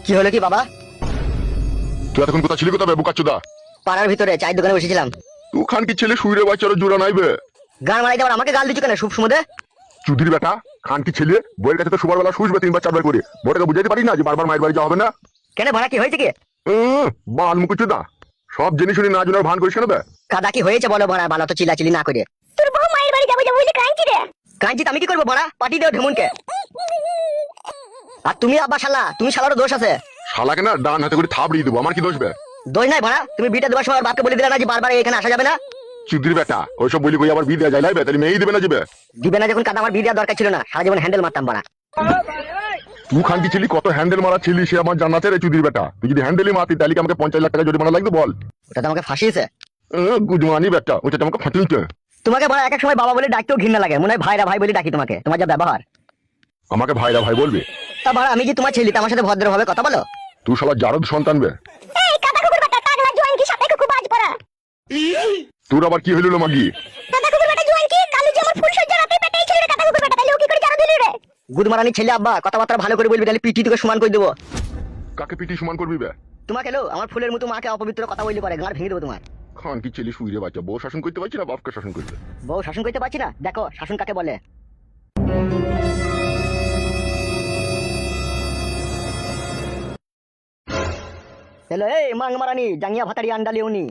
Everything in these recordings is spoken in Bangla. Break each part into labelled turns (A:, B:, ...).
A: কি হলো কি বাবা?
B: তুই এতক্ষণ কোথা ছিলি? কোথায় বুকাচ্চুদা?
A: পাড়ার ভিতরে চায়ের দোকানে বসেছিলাম।
B: তুই খান কি ছেলে শুইরে বাচ্চারও জোড়া নাইবে?
A: গান মারাই দেবার আমাকে গাল দিচ্ছ কেন শুভ সুমদে?
B: চুদির বেটা খান কি ছেলে বইয়ের কাছে তো সুবার বেলা শুসবে 3 বার 4 বার করে। বড়কে বুঝাইতে পারি না যে বারবার মায়ের বাড়ি যাওয়া হবে না?
A: কেন ভাড়া কি হয়েছে কি?
B: বাল মুকুচুদা সব জিনিস শুনি না জনের ভান করিস কেন বে?
A: কাদা কি হয়েছে বলো ভাড়া, ভালো তো চিল্লাচিল্লি না করে।
C: তোর বউ মায়ের বাড়ি যাবো যাবো বলে কাঁদছি রে।
A: কাঁদছি তো আমি কি করবো ভাড়া? পাটি দেও ঢেমুনকে। আর তুমি আব্বা শালা, তুমি শালারও দোষ আছে।
B: শালাকে না ডান হাতে করে থাবড়িয়ে দেবো, আমার কি দোষ বে?
A: দোষ নাই ভাড়া, তুমি বিটা দেবার সময় বাপকে বলে দিলে না যে বারবার এখানে আসা যাবে না।
B: চুদির বেটা ওইসব বলি কই আবার বিয়ে দেয়া যায় লাইবে? তাহলে মেয়েই দেবে না যাবে?
A: দিবে না যখন কাদা আমার বিয়ে দেওয়ার দরকার ছিল না, সারা জীবন হ্যান্ডেল মারতাম ভাড়া।
B: তুই খান কি ছিলি কত হ্যান্ডেল মারা ছিলি সে আমার জানা আছে রে চুদির বেটা। তুই যদি হ্যান্ডেলই মারতি তাহলে কি আমাকে 50 লাখ টাকা জরিমানা লাগবে বল?
A: ওটা তো আমাকে ফাঁসিয়েছে।
B: গুজমানি বেটা ওটা তো আমাকে ফাটিয়েছে।
A: তোমাকে ভাড়া এক এক সময় বাবা বলে ডাকতেও ঘৃণা লাগে, মনে হয় ভাইরা ভাই বলে ডাকি তোমাকে, তোমার যা ব্যবহার।
B: আমাকে ভাইরা ভাই বলবি?
A: তা ভাড়া আমি কি তোমার ছেলে, আমার সাথে ভদ্রভাবে কথা বলো।
B: তুই শালা জারদ সন্তান বে।
C: এই কাদা কুকুর বেটা টাগলা জোয়ান কি সাথে কুকু বাজ পড়া।
B: তোর আবার কি হইল মাগি?
C: কাদা কুকুর বেটা জোয়ান কি কালু যে আমার ফুল সজ্জা রাতে পেটেই ছিল রে কাদা কুকুর বেটা, তাহলে ও কি করে জানো দিলি রে?
A: গুদমারানি ছেলে আব্বা, কথাবার্তা ভালো করে বলবি, তাহলে পিটি তোকে সমান করে দেবো।
B: কাকে পিটি সমান করবি বে?
A: তোমাকে লো আমার ফুলের মতো মাকে অপবিত্র কথা বললি পারে, গাঁড় ভেঙে দেবো তোমার।
B: খান কি ছেলে শুইরে বাচ্চা বউ শাসন করতে পারছি না বাপকে শাসন করতে?
A: বউ শাসন করতে পারছি না, দেখো শাসন কাকে বলে। হ্যালো এই মাং মারানি জাঙ্গিয়া ভাতারি আন্ডালি উনি।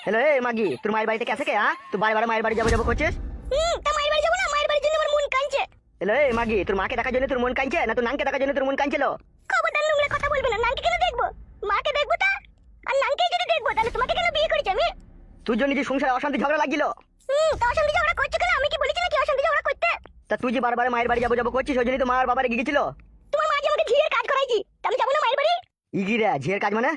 A: হ্যালো এই মাগি, তোর মায়ের বাড়িতে কেসে কে? তুই বারবার মায়ের বাড়ি যাবো যাবো করছিস।
C: তা মায়ের বাড়ি যাবো না, মায়ের বাড়ির জন্য আমার মন কাঁদছে।
A: হ্যালো এই মাগি, তোর মাকে দেখার জন্য তোর মন কাঁদছে না তোর নানকে দেখার জন্য তোর মন কাঁদছিল?
C: খবরদার নোংরা কথা বলবে না। নানকে কেন দেখবো? মাকে দেখবো তা। আর নানকে যদি দেখবো তাহলে তোমাকে কেন বিয়ে করেছি আমি?
A: তুই জন্য যে সংসারে অশান্তি ঝগড়া লাগছিল।
C: তা অশান্তি ঝগড়া করছো কেন? আমি কি বলেছি নাকি অশান্তি ঝগড়া করতে?
A: তা তুই যে বারবার মায়ের বাড়ি যাবো যাবো করছিস, ওই জন্যই তো মার বাবার গিয়েছিল।
C: তোমার মা যে আমাকে ঝিয়ের কাজ করাইছি, তা আমি যাবো না মায়ের বাড়ি?
A: ইগিরে ঝিয়ের কাজ মানে?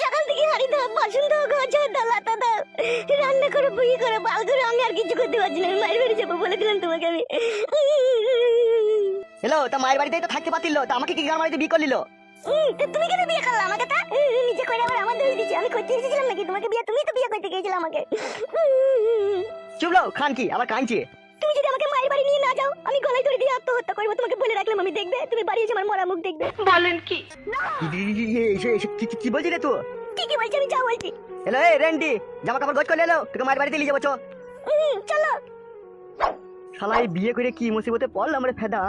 C: সকাল থেকে হাড়ি দাও, বাসন দাও, ঘর ঝাড় দাও, লাতা দাও, রান্না করে বুই করে বাল করে, আমি আর কিছু করতে পারছি না। আমি মায়ের বাড়ি যাবো বলে দিলাম তোমাকে আমি।
A: হ্যালো, তা মায়ের বাড়িতেই তো থাকতে পারতিল, তা আমাকে কি গান বাড়িতে বিয়ে করলিল?
C: তা তুমি কেন বিয়ে করলে আমাকে? তা নিজে করে আবার আমার দোষ দিচ্ছি। আমি করতে এসেছিলাম নাকি তোমাকে বিয়ে? তুমি তো বিয়ে করতে গিয়েছিলে আমাকে।
A: চুপলো খান কি আবার কাঁদছে।
C: তুমি যদি আমাকে মায়ের বাড়ি নিয়ে না যাও, আমি গলায় ধরে দিয়ে আত্মহত্যা করবো। তোমাকে বলে রাখলাম, আমি দেখবে তুমি বাড়ি এসে আমার মরা মুখ দেখবে। বলেন কি?
A: কি বলছি রে তুই?
C: ঠিকই বলছি, আমি যা বলছি।
A: হ্যালো এই রেন্ডি, জামা কাপড় গোছ করে এলো, তোকে মায়ের বাড়িতে নিয়ে যাবো চো।
C: চলো।
A: শালা এই বিয়ে করে কি মুসিবতে পড়লাম রে ফেদা।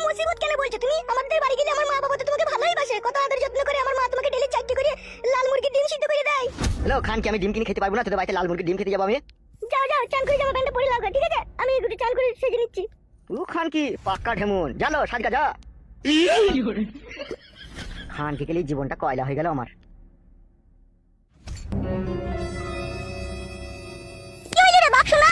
C: মুসিবত কেন বলছো তুমি? আমাদের বাড়ি গেলে আমার মা বাবা তো তোমাকে ভালোই বাসে, কত আদর যত্ন করে। আমার মা তোমাকে ডেলি 4টি করে লাল মুরগির ডিম সিদ্ধ করে দেয়।
A: হ্যালো খান কি আমি ডিম কিনে খেতে পারবো না? তোদের বাড়িতে লাল মুরগির ডিম খেতে যাবো আমি?
C: যাও যাও, চান করে জামা প্যান্টটা পরে লাগা, ঠিক আছে? আমি একটু চান করে সেজে নিচ্ছি।
A: তুই খান কি পাক্কা ঢেমুন, জানো সাজগা যা। খান কি গেলে জীবনটা কয়লা হয়ে গেল আমার।
C: কি হইলো রে বাপ শোনা?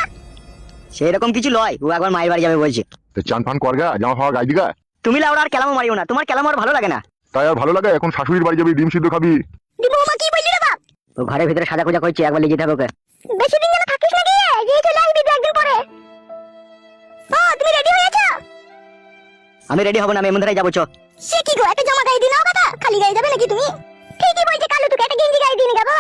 A: সেরকম কিছু লয়, ও একবার মায়ের বাড়ি যাবে বলছে।
B: চান ফান কর গা, জামা ফাওয়া গাই দিগা।
A: তুমি লাউড়া আর কেলামো মারিও না, তোমার কেলামো আর ভালো লাগে না।
B: তাই আর ভালো লাগে? এখন শাশুড়ির বাড়ি যাবি ডিম সিদ্ধ খাবি?
C: দিবো মা, কি বললি রে বাপ?
A: ও ঘরের ভিতরে সাজা খোঁজা করছে, একবার লিখে থাকো ওকে।
C: বেশি দিন যেন থাকিস না গিয়ে, গিয়ে চলে আসবি 2 একদিন পরে। ও তুমি রেডি হয়েছো?
A: আমি রেডি হব না, আমি এমন ধারাই যাবো চো।
C: সে কি গো, একটা জামা গায়ে দিনাও কথা, খালি গায়ে যাবে নাকি তুমি? ঠিকই বলছে কালু, তোকে একটা গেঞ্জি গায়ে দিয়ে নি বাবা।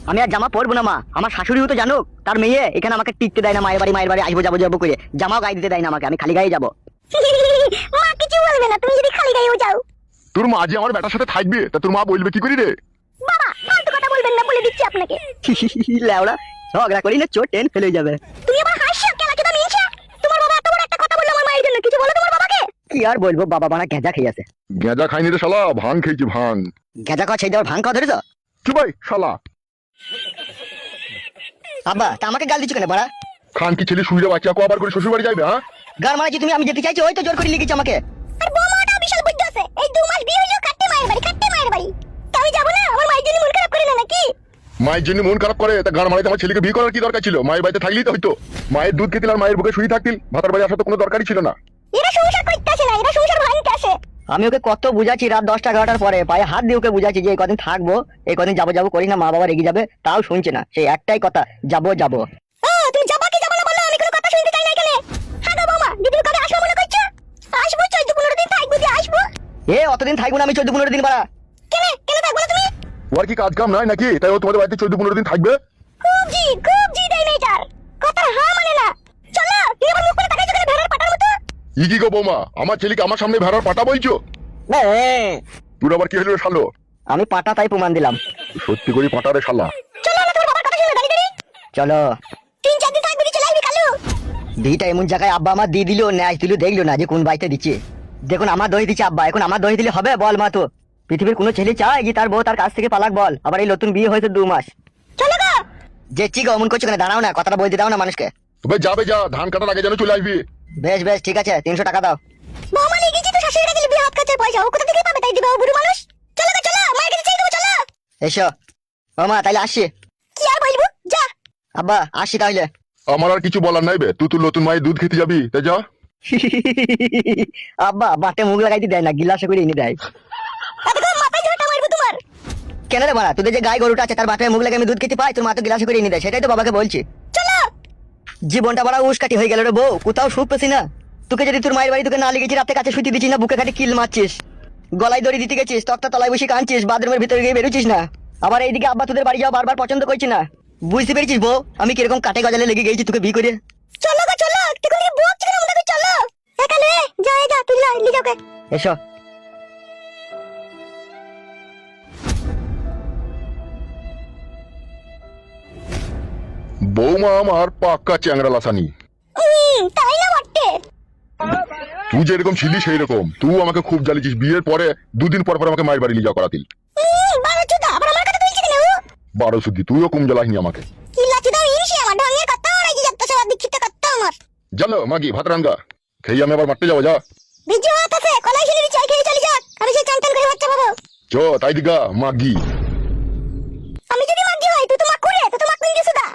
A: আমি আর জামা পরবো না মা, আমার শাশুড়িও তো জানুক তার মেয়ে এখানে আমাকে টিকতে দেয় না, মায়ের বাড়ি আসবো যাবো যাবো করে জামাও গায়ে দিতে দেয় না আমাকে, আমি খালি গায়ে যাবো।
C: মা কিছু বলবে না তুমি যদি খালি গায়েও যাও।
B: তোর মা যে আমার বেটার সাথে থাকবে তা তোর মা বলবে কি করি রে?
C: বাবা ফালতু কথা বলবেন না, বলে দিচ্ছি আপনাকে।
A: লেওড়া ঝগড়া করি না, চোট টেন ফেলে যাবে।
C: তুমি আবার হাসছো কেন? কেন মিনছা? তোমার বাবা এত বড় একটা কথা বললো আমার মায়ের জন্য, কিছু বলো তোমার বাবাকে?
A: কি আর বলবো, বাবা বানা গেঁজা খেয়ে আছে।
B: গেঁজা খাইনি রে শালা, ভাং খেয়েছি ভাং।
A: গেঁজা খাওয়া সেই দেওয়ার ভাং খাওয়া ধরেছ?
B: চুপ ভাই শালা।
A: আব্বা তা আমাকে গাল দিচ্ছ কেন বাড়া?
B: খান কি ছেলে শুইরে বাচ্চা আবার করে শ্বশুর বাড়ি যাবে? হ্যাঁ
A: গান মারাচ্ছি তুমি, আমি যেতে চাইছি ওই তো জোর করে লিখেছি আমাকে।
C: আর বৌমাটা বিশাল বুদ্ধি আছে, এই 2 মাস বিয়ে হইলো কাটতে মায়ের বাড়ি, কাটতে মায়ের বাড়ি। তা আমি যাবো না? আমার মায়ের জন্য মন খারাপ করে না নাকি?
B: মায়ের জন্য মন খারাপ করে তা গান মারাইতে আমার ছেলেকে বিয়ে করার কি দরকার ছিল? মায়ের বাড়িতে থাকলেই তো হইতো। মায়ের দুধ খেতিল আর মায়ের বুকে শুয়ে থাকতিল, ভাতার বাড়ি আসা তো কোনো দরকারই ছিল না।
C: এরা সংসার করতে আসে না, এরা সংসার ভাঙতে আসে।
A: আমি ওকে কত বুঝাচ্ছি, রাত 10টা 11টার পরে পায়ে হাত দিয়ে ওকে বুঝাচ্ছি যে এই কদিন থাকবো, এই কদিন যাবো যাবো করি না, মা বাবা রেগে যাবে, তাও শুনছে না, সেই একটাই কথা যাবো যাবো।
C: তুমি যাবা কি যাবা না বলো, আমি কোনো কথা শুনতে চাই না এখানে। হ্যাঁ গো বৌমা, দিদি কবে আসবো মনে করছো? আসবো 14-15 দিন থাকবো, যে আসবো।
A: অতদিন থাকবো না আমি, 14-15 দিন বাড়া।
C: কেন কেন থাকবো না তুমি?
B: ওর কি কাজ কাম নাই নাকি তাই ও তোমাদের বাড়িতে 14-15 দিন থাকবে?
C: খুব জি দেয় মেয়েটার কথা, হ্যাঁ মানে না। চলো তুমি আবার মুখ করে তাকাইছো কেন ভেড়ার পাটার মতো?
B: ই কি গো বৌমা, আমার ছেলেকে আমার সামনে ভেড়ার পাটা বলছো? তোর আবার কি হলো রে শালো?
A: আমি পাটা তাই প্রমাণ দিলাম।
B: সত্যি করে পাটা রে শালা।
C: চলো না তোমার বাবার কথা শুনে দাঁড়িয়ে দাঁড়িয়ে
A: চলো।
C: 3-4 দিন থাকবি চলে আসবি কালু।
A: বিটা এমন জায়গায় আব্বা আমার দিয়ে দিল, ন্যায় দিল, দেখলো না যে কোন বাড়িতে দিচ্ছে। দেখুন আমার দই দিচ্ছে আব্বা, এখন আমার দই দিলে হবে? বল মা তো। পৃথিবীর কোনো ছেলে চায় যে তার বউ তার কাছ থেকে পালাক? বল, আবার এই নতুন বিয়ে হয়েছে 2 মাস।
C: চলো গো।
A: যে চিক অমন করছো কেন? দাঁড়াও না, কথাটা বলতে দাও না মানুষকে।
B: তবে যাবে যা, ধান কাটার আগে যেন চলে আসবি।
A: বেশ বেশ ঠিক আছে, 300 টাকা দাও।
C: বৌমা নিয়ে গেছি তো শাশুড়িটা দিলে বিয়ে হাত কাছে পয়সা ও কোথা থেকে পাবে? তাই দিবে ও বুড়ো মানুষ। চলো গো চলো, মায়ের কাছে চাই দেবো চলো।
A: এসো ও মা, তাইলে আসছি।
C: কি আর বলবো, যা।
A: আব্বা আসছি তাহলে।
B: আমার আর কিছু বলার নাই বে, তুই তোর নতুন মায়ের দুধ খেতে যাবি, তাই যা।
A: আব্বা বাটে মুখ লাগাইতে দেয় না, গিলাসে করে এনে দেয়।
C: এতক্ষণ মাথায় ঝোঁটা মারবো তোমার।
A: কেন রে বাড়া, তোদের যে গাই গরুটা আছে তার বাটে মুখ লাগে আমি দুধ খেতে পাই, তোর মা তো গিলাসে করে এনে দেয়, সেটাই তো বাবাকে বলছি।
C: চলো।
A: জীবনটা বড় উস্কাটি হয়ে গেল রে বউ, কোথাও সুখ পেছি না। তোকে যদি তোর মায়ের বাড়ি তোকে না লেগেছি, রাতে কাছে শুতে দিচ্ছিস না, বুকে খাটে কিল মারছিস, গলায় দড়ি দিতে গেছিস, তক্তা তলায় বসে কাঁদছিস, বাথরুমের ভিতরে গিয়ে বেরোছিস না। আবার এইদিকে আব্বা তোদের বাড়ি যাওয়া বারবার পছন্দ করছি না। বুঝতে পেরেছিস বউ আমি কিরকম কাটে গজালে লেগে গেছি তোকে বিয়ে করে?
C: চলো গো চলো, তুই কোন বক চিকেন আমাদের চলো। একালে যা যা তুই লি যাওকে।
A: এসো।
B: বৌমা আমার পাক্কা চ্যাংরা লাসানি।
C: তাই না বটে।
B: তুই যেরকম ছিলি সেই রকম, তুই আমাকে খুব জ্বালিয়েছিস। বিয়ের পরে 2 দিন পর পর আমাকে মায়ের বাড়ি নিয়ে যাওয়া করাতিল।
C: বারো চুদা আবার আমার কথা বলছিস কেন?
B: 12 শুদ্ধি, তুইও কম জ্বালাসনি আমাকে।
C: কি লাচুদা ইনসি আমার ঢঙের কথা ওরাই যে যাত্রা সব দীক্ষিত কথা আমার।
B: জানো মাগি ভাত রাঙ্গা খেয়ে আমি আবার মারতে যাবো, যা।
C: ভিজো আছে কলাই ছিলি চাই খেয়ে চলে যাক, আমি সেই চান করে বাচ্চা পাবো।
B: চ তাই দিগা মাগি।
C: আমি যদি মাগি হয় তুই তো মাক করে, তুই তো মাক নিয়ে গেছিস দা।